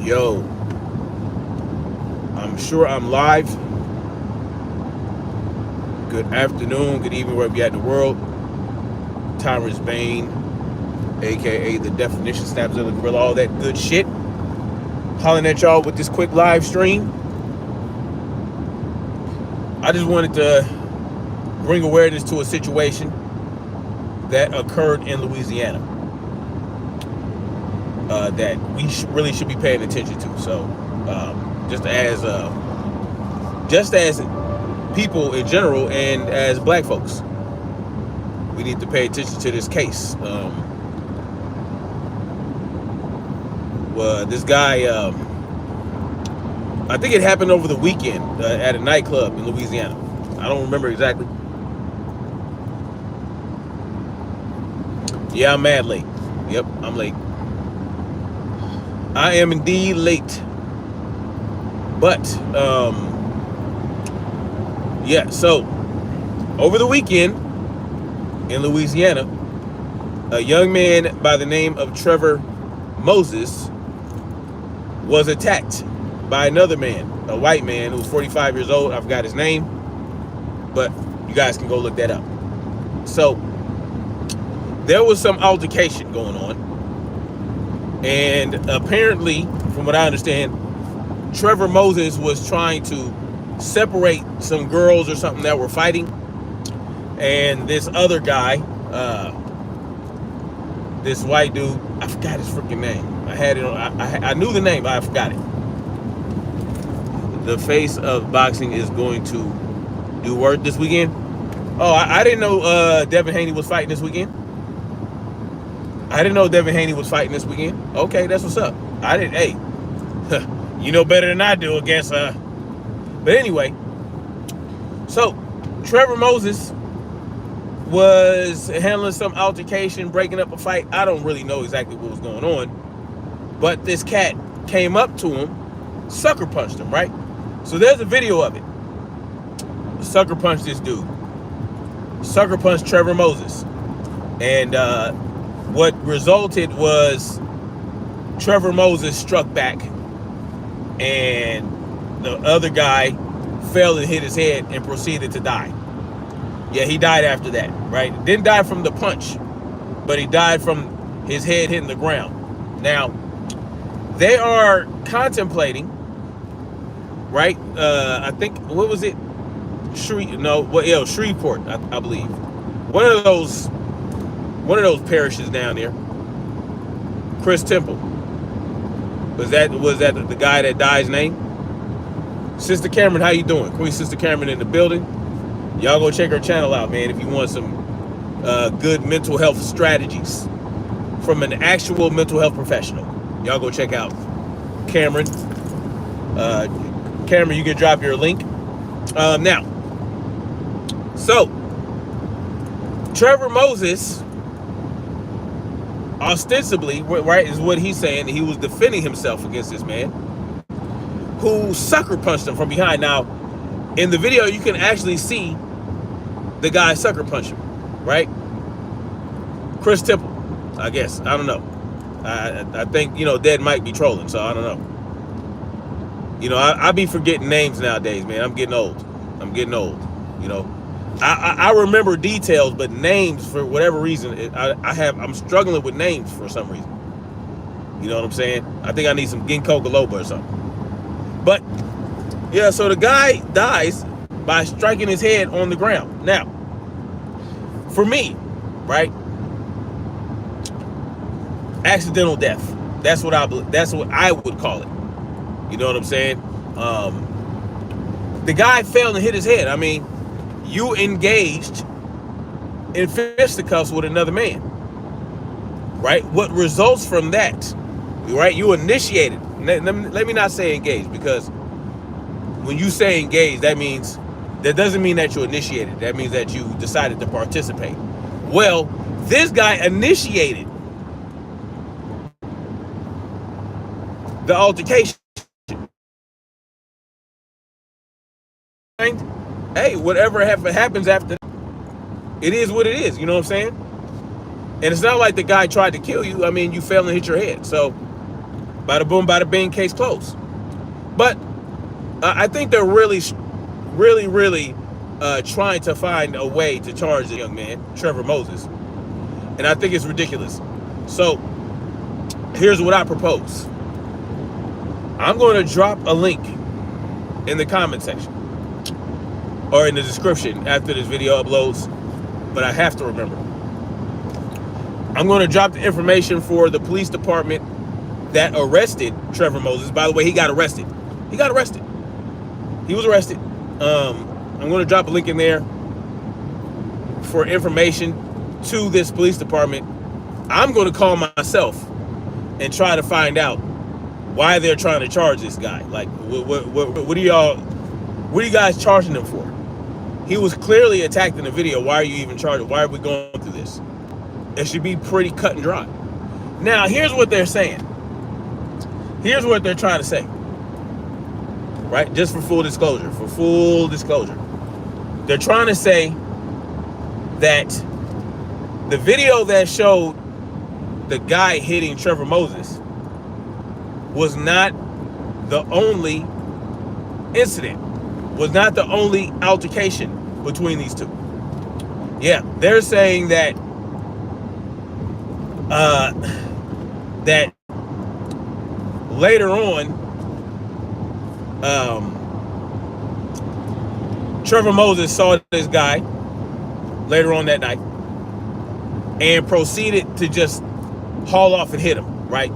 Yo, I'm sure I'm live. Good afternoon, good evening, wherever you're at in the world. Tyrus Bane, aka the definition, Snapzilla Gorilla, all that good shit. Hollering at y'all with this quick live stream. I just wanted to bring awareness to a situation that occurred in Louisiana that we really should be paying attention to. So, just as people in general and as black folks, we need to pay attention to this case. This guy, I think it happened over the weekend at a nightclub in Louisiana. I don't remember exactly. Yeah, I'm mad late. Yep, I'm late. I am indeed late. But, yeah, so over the weekend in Louisiana, a young man by the name of Trever Moses was attacked by another man, a white man who was 45 years old. I forgot his name, but you guys can go look that up. So there was some altercation going on, and apparently, from what I understand, Trever Moses was trying to separate some girls or something that were fighting, and this other guy, this white dude, I forgot his freaking name. I had it on, I knew the name, but I forgot it. The face of boxing is going to do work this weekend. Oh, I didn't know Devin Haney was fighting this weekend. I didn't know Devin Haney was fighting this weekend. Okay, that's what's up. I didn't. Hey, you know better than I do, I guess. But anyway, so Trever Moses was handling some altercation, breaking up a fight. I don't really know exactly what was going on, but this cat came up to him, sucker punched him, right? So there's a video of it. Sucker punched this dude. Sucker punched Trever Moses. And what resulted was Trever Moses struck back, and the other guy fell and hit his head and proceeded to die. Yeah, he died after that, right? Didn't die from the punch, but he died from his head hitting the ground. Now, they are contemplating, right? I think, what was it? Shreveport, I believe. One of those parishes down there. Chris Temple. Was that the guy that died's name? Sister Cameron, how you doing? Queen Sister Cameron in the building. Y'all go check her channel out, man, if you want some good mental health strategies from an actual mental health professional. Y'all go check out Cameron. Cameron, you can drop your link. Now, so Trever Moses, ostensibly, right, is what he's saying. He was defending himself against this man who sucker punched him from behind. Now, in the video, you can actually see the guy sucker punch him, right? Chris Temple, I guess. I don't know. I think, Dead might be trolling, so I don't know. I be forgetting names nowadays, man. I'm getting old. I remember details, but names, for whatever reason, I'm struggling with names for some reason. You know what I'm saying? I think I need some ginkgo biloba or something. But yeah, so the guy dies by striking his head on the ground. Now, for me, right? Accidental death. That's what I would call it. You know what I'm saying? The guy fell and hit his head. I mean, you engaged in fisticuffs with another man, right? What results from that, right? You initiated. Let me not say engaged, because when you say engaged, that doesn't mean that you initiated. That means that you decided to participate. Well, this guy initiated the altercation. Hey, whatever happens after, it is what it is. You know what I'm saying? And it's not like the guy tried to kill you. I mean, you fell and hit your head. So Bada boom, bada bing, case closed. But I think they're really, really trying to find a way to charge the young man, Trever Moses. And I think it's ridiculous. So here's what I propose. I'm going to drop a link in the comment section or in the description after this video uploads, but I have to remember. I'm going to drop the information for the police department that arrested Trever Moses. By the way, he got arrested. He got arrested. He was arrested. I'm going to drop a link in there for information to this police department. I'm going to call myself and try to find out why they're trying to charge this guy. Like, what are you guys charging him for? He was clearly attacked in the video. Why are you even charging? Why are we going through this? It should be pretty cut and dry. Now, here's what they're saying. Here's what they're trying to say. Right? Just for full disclosure. They're trying to say that the video that showed the guy hitting Trever Moses was not the only incident, was not the only altercation between these two. Yeah, they're saying that that later on, Trever Moses saw this guy later on that night and proceeded to just haul off and hit him, right?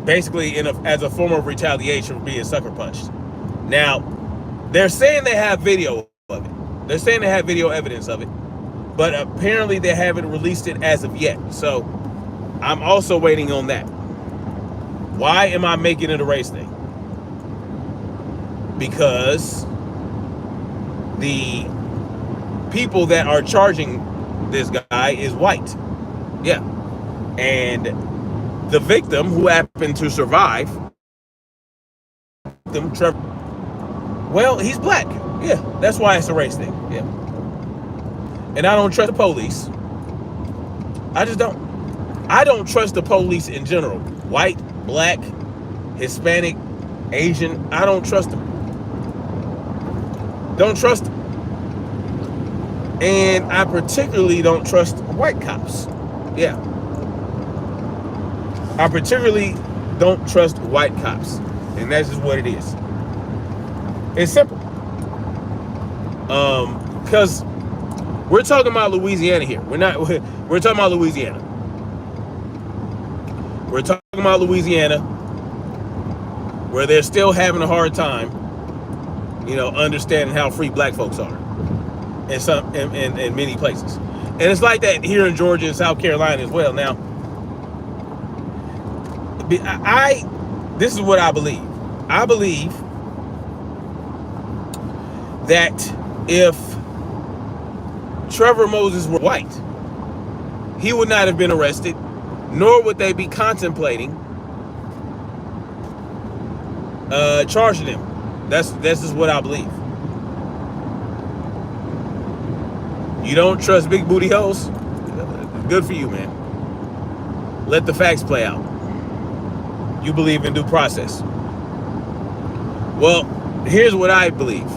Basically as a form of retaliation for being sucker punched. Now, they're saying they have video of it. They're saying they have video evidence of it, but apparently they haven't released it as of yet. So I'm also waiting on that. Why am I making it a race thing? Because the people that are charging this guy is white. Yeah. And the victim who happened to survive, Trever, well, he's black. Yeah, that's why it's a race thing. Yeah. And I don't trust the police. I just don't. I don't trust the police in general. White, black, Hispanic, Asian. I don't trust them. Don't trust them. And I particularly don't trust white cops. Yeah. I particularly don't trust white cops. And that's just what it is. It's simple. Because we're talking about Louisiana here. We're talking about Louisiana. We're talking about Louisiana, where they're still having a hard time, understanding how free black folks are in many places. And it's like that here in Georgia and South Carolina as well. Now, this is what I believe. I believe that if Trever Moses were white, he would not have been arrested, nor would they be contemplating charging him. This is what I believe. You don't trust big booty hoes? Good for you, man. Let the facts play out. You believe in due process. Well, here's what I believe.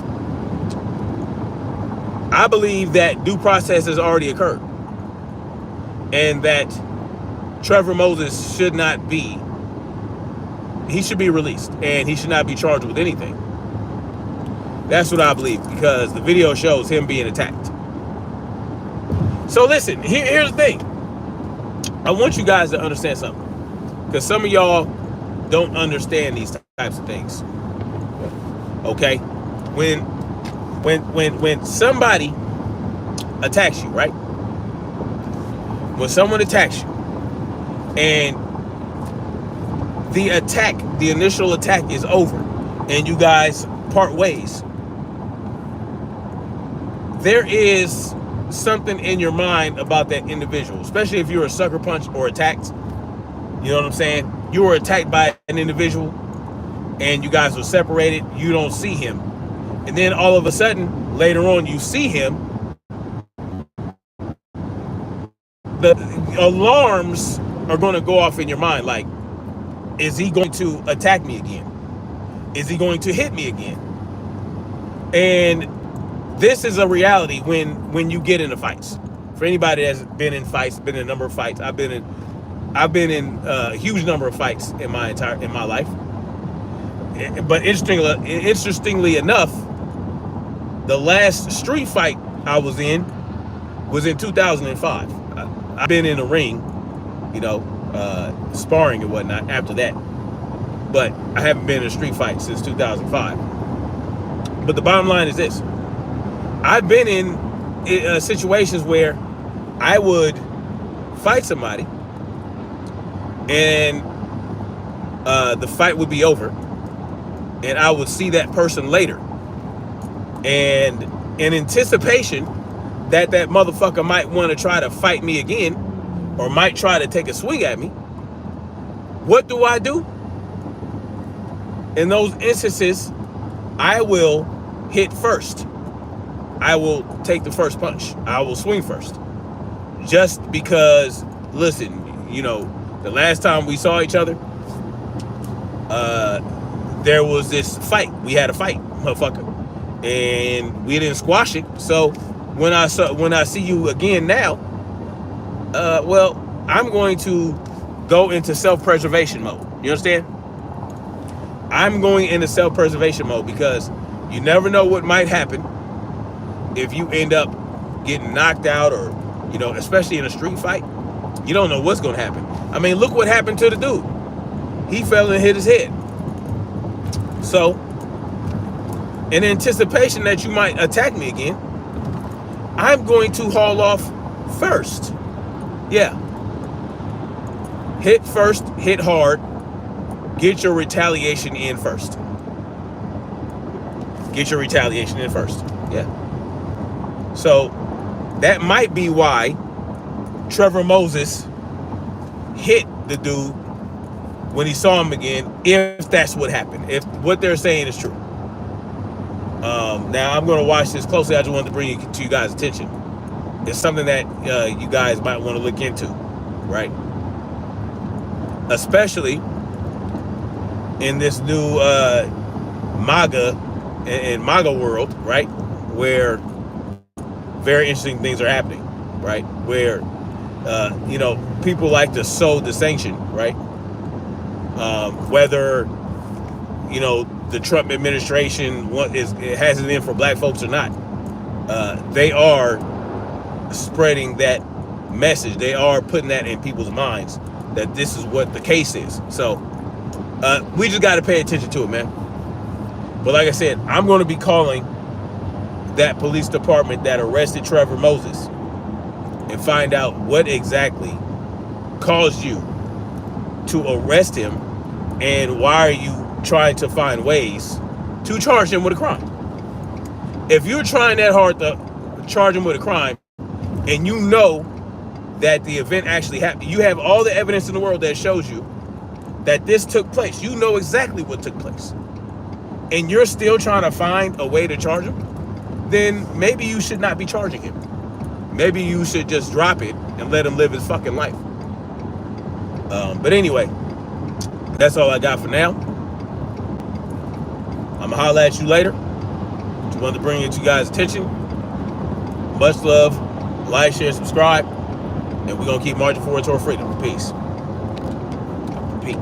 I believe that due process has already occurred, and that Trever Moses should not be, he should be released, and he should not be charged with anything. That's what I believe, because the video shows him being attacked. So listen, here's the thing. I want you guys to understand something, because some of y'all don't understand these types of things. Okay? When somebody attacks you, right? When someone attacks you, and the initial attack is over, and you guys part ways, there is something in your mind about that individual, especially if you're a sucker punch or attacked. You know what I'm saying? You were attacked by an individual, and you guys were separated. You don't see him. And then all of a sudden, later on, you see him. The alarms are going to go off in your mind. Like, Is he going to attack me again? Is he going to hit me again? And this is a reality when you get into fights. For anybody that's been in fights, been in a number of fights, I've been in a huge number of fights in my life. But interestingly enough, the last street fight I was in 2005. I've been in the ring, sparring and whatnot after that. But I haven't been in a street fight since 2005. But the bottom line is this. I've been in situations where I would fight somebody and the fight would be over and I would see that person later. And in anticipation that motherfucker might want to try to fight me again or might try to take a swing at me, what do? In those instances, I will hit first. I will take the first punch. I will swing first. Just because, listen, the last time we saw each other, there was this fight. We had a fight, motherfucker. And we didn't squash it. So when I see you again now, I'm going to go into self-preservation mode. You understand? I'm going into self-preservation mode because you never know what might happen if you end up getting knocked out or, especially in a street fight. You don't know what's going to happen. I mean, look what happened to the dude. He fell and hit his head. So, in anticipation that you might attack me again, I'm going to haul off first. Yeah. Hit first, hit hard. Get your retaliation in first. Get your retaliation in first. Yeah. So that might be why Trever Moses hit the dude when he saw him again, if that's what happened, if what they're saying is true. Now I'm going to watch this closely. I just wanted to bring it to you guys' attention. It's something that you guys might want to look into, right? Especially in this new MAGA and MAGA world, right? Where very interesting things are happening, right? Where, people like to sow dissension, right? Whether, the Trump administration has it in for black folks or not. They are spreading that message. They are putting that in people's minds that this is what the case is. So we just got to pay attention to it, man. But like I said, I'm going to be calling that police department that arrested Trever Moses and find out what exactly caused you to arrest him and why are you trying to find ways to charge him with a crime. If you're trying that hard to charge him with a crime and you know that the event actually happened, you have all the evidence in the world that shows you that this took place, you know exactly what took place, and you're still trying to find a way to charge him, then maybe you should not be charging him. Maybe you should just drop it and let him live his fucking life. But anyway, that's all I got for now. I'm gonna holler at you later. Just wanted to bring it to you guys' attention. Much love. Like, share, subscribe. And we're gonna keep marching forward toward freedom. Peace. Peace.